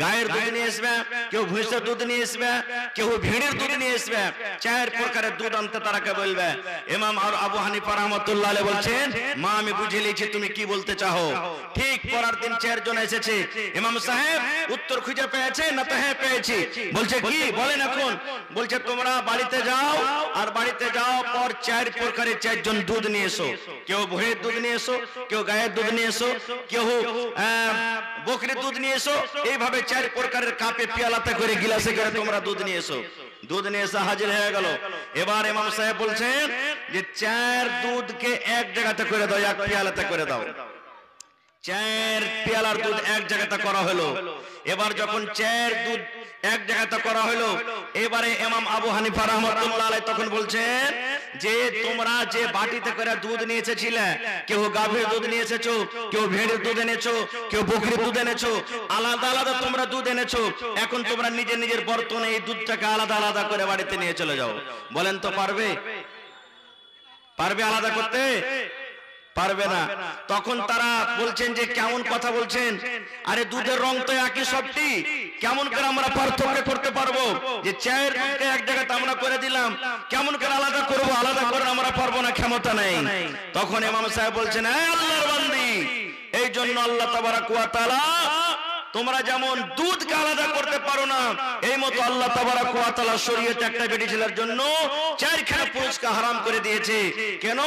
গায়ের দুধ নিয়ে আসবে, কেউ ভৈঁসের দুধ নিয়ে আসবে, কেউ ভেড়ের দুধ নিয়ে আসবে। 4 প্রকারের দুধ আনতে তারাকে বলবে। ইমাম আবু হানিফা রাহমাতুল্লাহ আলাইহি বলছেন মা আমি বুঝে নিয়েছি তুমি কি বলতে চাও। ঠিক পরের দিন 4 জন এসেছে। ইমাম সাহেব উত্তর খুঁজে পেয়েছে না? তো হ্যাঁ থেকে পেয়েছি। বলছে কি বলেন এখন? বলছে তোমরা বাড়িতে যাও, আর বাড়িতে যাওয়ার পর 4 প্রকারের 4 জন দুধ নিয়ে এসো। কেউ ভৈরের দুধ নিয়ে এসো, কেউ গায়ের দুধ নিয়ে এসো, কেউ বকরির দুধ নিয়ে এসো। এইভাবে 4 প্রকারের কাপে পেয়ালাতে করে গিলাসে করে তোমরা দুধ নিয়ে এসো। দুধ নিয়ে এসে হাজির হয়ে গেল। এবার ইমাম সাহেব বলছেন যে 4 দুধকে এক জায়গাতে করে দাও, এক পেয়ালাতে করে দাও। 4 পেয়ালার দুধ এক জায়গাতে করা হলো। এবার যখন 4 দুধ এক জায়গাতে করা হলো, এবারে ইমাম আবু হানিফা রাহমাতুল্লাহ আলাইহি তখন বলছেন যে তোমরা যে বাটিতে করে দুধ নিয়ে এসেছিলে, কেউ গাভীর দুধ নিয়ে এসেছো, কেউ ভেড়ের দুধ এনেছো, কেউ বকরির দুধ এনেছো, আলাদা আলাদা তোমরা দুধ এনেছো। এখন তোমরা নিজের নিজের বর্তনে এই দুধটাকে আলাদা আলাদা করে বাড়িতে নিয়ে চলে যাও। বলেন তো পারবে? পারবে আলাদা করতে? পারবে না। তখন তারা বলছেন যে কেমন কথা বলছেন, আরে দুধের রং তো একই সবটি, কেমন করে আমরা পার্থক্য করতে পারবো? যে 4 দুধকে এক জায়গাতে আমরা করে দিলাম, কেমন করে আলাদা করব? আলাদা করে আমরা পারবো না, ক্ষমতা নেই। তখন ইমাম সাহেব বলছেন, হে আল্লাহর বান্দি, এই জন্য আল্লাহ তাবারাক ওয়া তাআলা তোমরা যেমন দুধকে আলাদা করতে পারো না, এই মতো আল্লাহ তাবারাক ওয়া তাআলা শরীয়তে একটা বেটি ছেলের জন্য 4খানা পুরুষকে হারাম করে দিয়েছে। কেন?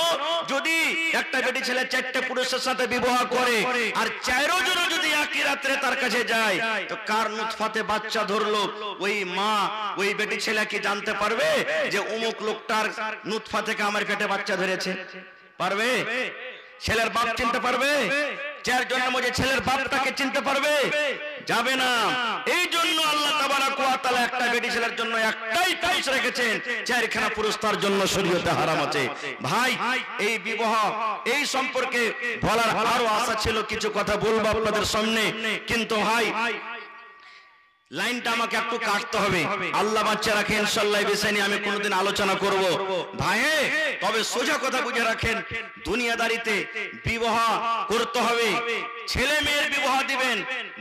যদি একটা বেটি ছেলে 4টে পুরুষের সাথে বিবাহ করে আর 4 জন যদি একই রাত্রে তার কাছে যায়, তো কার নুতফাতে বাচ্চা ধরলো, ওই মা ওই বেটি ছেলে কি জানতে পারবে যে অমুক লোকটার নুতফা থেকে আমার পেটে বাচ্চা ধরেছে? পারবে? ছেলের বাপ চিনতে পারবে? 4 জনের মধ্যে ছেলের বাপটাকে চিনতে পারবে? যাবে না। এই জন্য আল্লাহ তাবারাক ওয়া তাআলা একটা বেটি ছেলের জন্য একটাই পুরুষ রেখেছেন, 4খানা পুরুষ তার জন্য শরীয়তে হারাম আছে। ভাই, এই বিবাহ এই সম্পর্কে বলার আরো আশা ছিল, কিছু কথা বলবো আপনাদের সামনে, কিন্তু ভাই লাইনটা আমাকে একটু কাটতে হবে। আল্লাহ বাচ্চা রাখে, ইনশাআল্লাহ এই বিষয় নিয়ে আমি কোনোদিন আলোচনা করব। ভাই তবে সোজা কথা বুঝে রাখেন, দুনিয়াদারিতে বিবাহ করতে হবে, ছেলে মেয়ের বিবাহ দিবেন,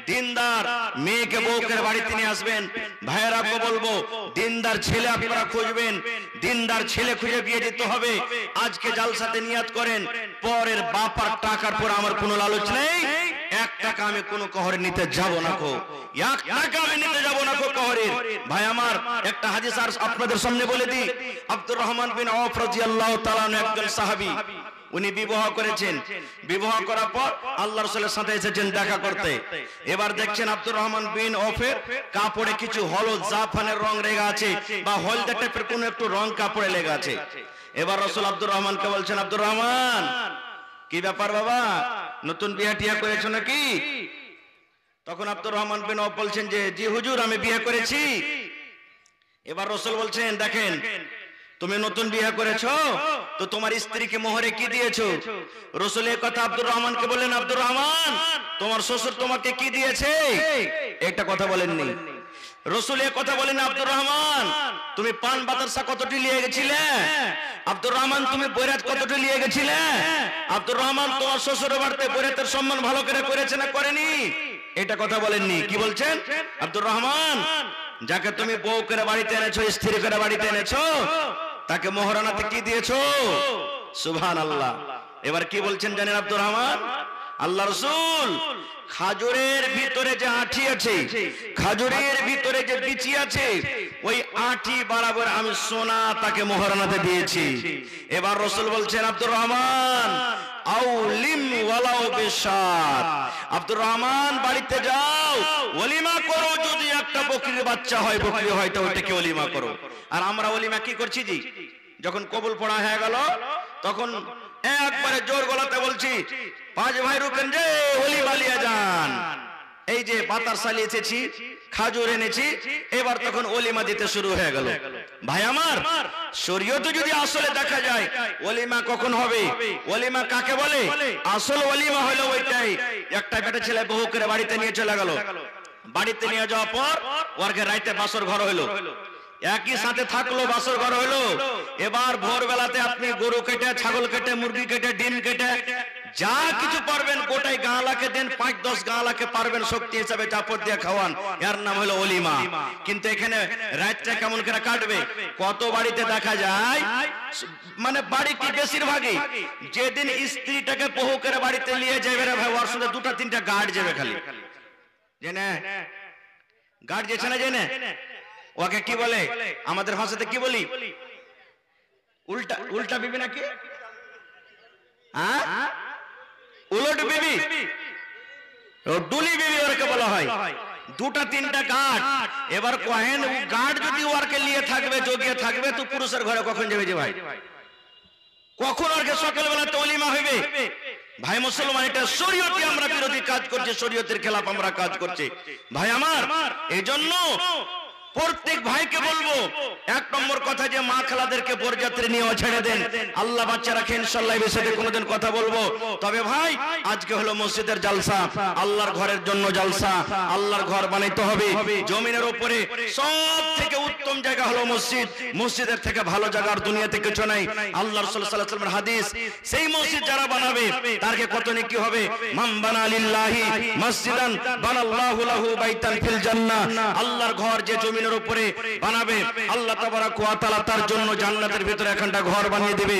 দিনদার মেয়েকে বউকে বাড়িতে নিয়ে আসবেন। ভাইয়েরাকে বলবো, দিনদার ছেলে আপনারা খুঁজবেন, দিনদার ছেলে খুঁজে বিয়ে দিতে হবে। আজকে জালসাতে নিয়াত করেন, পরের বাপার টাকার পর আমার কোনো লালচ নেই, 1 টাকা আমি কোনো কহরে নিতে যাব না গো, 1 টাকা আমি নিতে যাব না গো কহরে। ভাই আমার একটা হাদিস আর আপনাদের সামনে বলে দিই। আব্দুর রহমান বিন আওফ রাদিয়াল্লাহু তাআলা একজন সাহাবী, উনি বিবাহ করেছেন। বিবাহ করার পর আল্লাহ রাসূলের সাথে এসেছেন দেখা করতে। এবার দেখছেন আব্দুর রহমান বিন আওফের কাপড়ে কিছু হলুদ জাফরানের রং লেগে আছে, বা হলদে টাইপের কোনো একটু রং কাপড়ে লেগে আছে। এবার রাসূল আব্দুর রহমানকে বলছেন, আব্দুর রহমান কি ব্যাপার বাবা, নতুন বিয়ে টিয়া করেছো নাকি? তখন আব্দুর রহমান বিন আওফ বলছেন যে জি হুজুর, আমি বিয়ে করেছি। এবার রাসূল বলছেন, দেখেন তুমি নতুন বিয়ে করেছো, তো তোমার স্ত্রীকে মোহরে কি দিয়েছো? রাসূল এই কথা আব্দুর রহমানকে বললেন, আব্দুর রহমান তোমার শ্বশুর তোমাকে কি দিয়েছে? একটা কথা বলেননি। রাসূল এই কথা বলেন, আব্দুর রহমান তুমি পান বাতাসা কতটি নিয়ে গেছিলে? আব্দুর রহমান তুমি বৈরাত কতটি নিয়ে গেছিলে? আব্দুর রহমান তোমার শ্বশুরের বাড়িতে বৈরাতের সম্মান ভালো করে করেছে না করেনি? এটা কথা বলেননি। কি বলছেন? আব্দুর রহমান যাকে তুমি বউ করে বাড়িতে এনেছো, স্ত্রী করে বাড়িতে এনেছো, তাকে মোহরানাতে কি দিয়েছো? সুবহানাল্লাহ। এবার কি বলছেন জানেন আব্দুর রহমান? আল্লাহ রাসূল খাজুরের ভিতরে যে আঁটি আছে, খাজুরের ভিতরে যে বিচি আছে, ওই আঁটি বরাবর আমি সোনা তাকে মোহরানাতে দিয়েছি। এবার রাসূল বলছেন, আব্দুর রহমান আউলিম ওয়ালাউ বিশাত, আব্দুর রহমান বাড়িতে যাও, ওলিমা করো, যদি একটা বকরির বাচ্চা হয়, বকরি হয়, তো ওটাকে ওলিমা করো। আর আমরা ওলিমা কি করছি জি? যখন কবুল পড়া হয়ে গেল তখন একবারে জোর গলাতে বলছি, 5 ভাই রুকেন যে ওলিমা লিয়ে যান। এই যে বাতাস চালিয়েছি, খাজুর এনেছি, এবার তখন ওলিমা দিতে শুরু হয়ে গেল। ভাই আমার শরীয়তে যদি আসলে দেখা যায় ওলিমা কখন হবে, ওলিমা কাকে বলে, আসল ওলিমা হলো ওইটাই, একটা বেটা ছেলে বহু করে বাড়িতে নিয়ে চলে গেল। বাড়িতে নিয়ে যাওয়ার পর ওরকে রাইতে বাসর ঘর হলো, একই সাথে থাকলো, বাসর ঘর হলো। এবার ভোরবেলাতে আপনি গরু কেটে, ছাগল কেটে, মুরগি কেটে, ডিম কেটে, যা কিছু পারবেন গোটাই গাঁলাকে দেন, 5-10 গাঁলাকে পারবেন শক্তি হিসাবে চাপড় দিয়ে খাওয়ান, এর নাম হলো ওলিমা। কিন্তু এখানে রাতটা কেমন করে কাটবে? কত বাড়িতে দেখা যায়, মানে বাড়ি কি বেশিরভাগই যেদিন স্ত্রীটাকে বহু করে বাড়িতে নিয়ে যাবে রে ভাই, ওর সাথে 2-3টা গার্ড যাবে খালি, জানে গার্ড যেছে না জেনে ওকে কি বলে আমাদের ভাষাতে কি বলি উল্টা উল্টা বিবি নাকি হ্যাঁ উলট বিবি ডুলি বিবি ওরকে বলা হয় দুটা তিনটা গার্ড এবার কহেন গার্ড যদি ওরকে নিয়ে থাকবে জগিয়ে থাকবে তো পুরুষের ঘরে কখন যাবে যে ভাই কখন ওরকে সকালবেলা তলিমা হইবে ভাই মুসলমান এটা শরীয়তে আমরা বিরোধী কাজ করছি শরীয়তের খেলাফ আমরা কাজ করছি ভাই আমার এইজন্য প্রত্যেক ভাইকে বলবো এক নম্বর কথা যে মা খালাদেরকে বরযাত্রী নিয়ে ছেড়ে দেন আল্লাহ বাচ্চা রাখে ইনশাআল্লাহ এই বিষয়ে কোনোদিন কথা বলবো তবে ভাই আজকে হলো মসজিদের জালসা আল্লাহর ঘরের জন্য জালসা আল্লাহর ঘর বানাইতে হবে জমিনের উপরে সব থেকে উত্তম জায়গা হলো মসজিদ মসজিদের থেকে ভালো জায়গা আর দুনিয়াতে কিছু নাই আল্লাহ রাসূল সাল্লাল্লাহু আলাইহি ওয়াসাল্লামের হাদিস সেই মসজিদ যারা বানাবে তারকে কত নেকি হবে মান বানা লিল্লাহি মসজিদান বানাল্লাহু লাহু বাইতান ফিল জান্নাহ আল্লাহর ঘর যে জমিনের উপরে বানাবে আল্লাহ তাবারাক ওয়া তাআলা তার জন্য জান্নাতের ভিতরে একটা ঘর বানিয়ে দেবে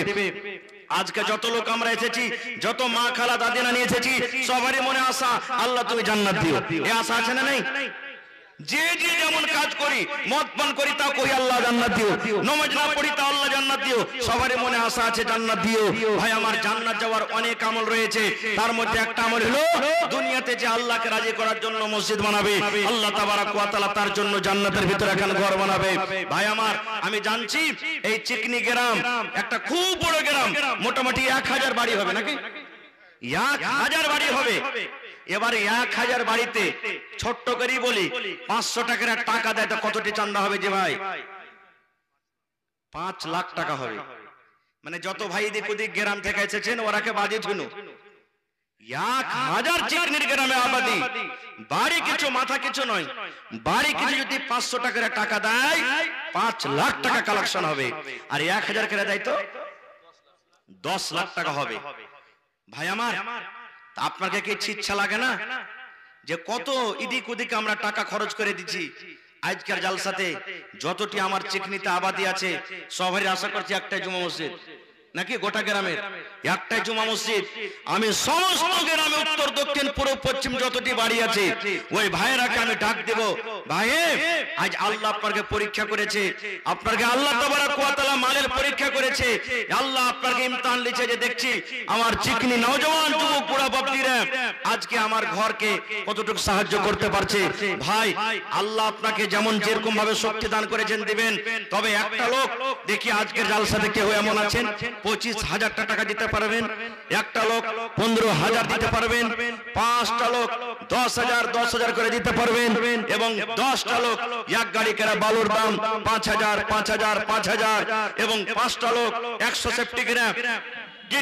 আজকে যত লোক আমরা এসেছি যত মা খালা দাদিনা নিয়ে এসেছি সবারই মনে আশা আল্লাহ তুমি জান্নাত দিও এই আশা আছে না নাই যে যে যেমন কাজ করি মদ পান করি তা কই আল্লাহ জান্নাত দিও নামাজ না পড়ি তা আল্লাহ জান্নাত দিও সবারই মনে আশা আছে জান্নাত দিও ভাই আমার জান্নাত যাওয়ার অনেক আমল রয়েছে তার মধ্যে একটা আমল হলো দুনিয়াতে যে আল্লাহকে রাজি করার জন্য মসজিদ বানাবে আল্লাহ তাবারাক ওয়া তাআলা তার জন্য জান্নাতের ভিতরে এখন ঘর বানাবে ভাই আমার আমি জানছি এই চিকনি গ্রাম একটা খুব বড় গ্রাম মোটামুটি 1000 বাড়ি হবে নাকি 1000 বাড়ি হবে এবার 1000 বাড়িতে ছোট্ট করেই বলি 500 টাকার টাকা দেয় তো কতটি চাঁদা হবে যে ভাই 5 লাখ টাকা হবে মানে যত ভাই এদিক ওদিক গ্রাম থেকে এসেছেন ওরাকে বাজে শুনো 1000 চিকনির গ্রামে আবাদি বাড়ি কিছু মাথা কিছু নয় বাড়ি কিছু যদি 500 টাকার টাকা দেয় 5 লাখ টাকা কালেকশন হবে আর 1000 করে দেয় তো 10 লাখ টাকা হবে ভাই আমার আপনাকে কি ইচ্ছা লাগে না যে কত ইদিক ওদিক আমরা টাকা খরচ করে দিচ্ছি আজকের জালসাতে যতটি আমার চিকনিতে আবাদি আছে সবারই আশা করছি একটাই জুমা মসজিদ নাকি গোটা গ্রামের একটাই জুমা মসজিদ আমি সমস্ত গ্রামে উত্তর দক্ষিণ পূর্ব পশ্চিম যতটি বাড়ি আছে ওই ভাইরাকে আমি ডাক দেব ভাই আজ আল্লাহ আপনাকে পরীক্ষা করেছে আপনাকে আল্লাহ তাবারাক ওয়া তাআলা মালের পরীক্ষা করেছে আল্লাহ আপনাকে ইমতিহান লিখে যে দেখছি আমার চিকনি নওজওয়ান যুবক বুড়া বাপজিরা আজকে আমার ঘরকে কতটুকু সাহায্য করতে পারছে ভাই আল্লাহ আপনাকে যেমন যেরকম ভাবে শক্তি দান করেছেন দিবেন তবে একটা লোক দেখি আজকের জালসাতে কেউ এমন আছেন 25,000 টাকা দিতে পারবেন একটা লোক 15,000 দিতে পারবেন 5টা লোক 10,000 করে দিতে পারবেন এবং 10টা লোক এক গাড়ি করে বালুর দাম 5,000 এবং 5টা লোক 100 সেফটি করে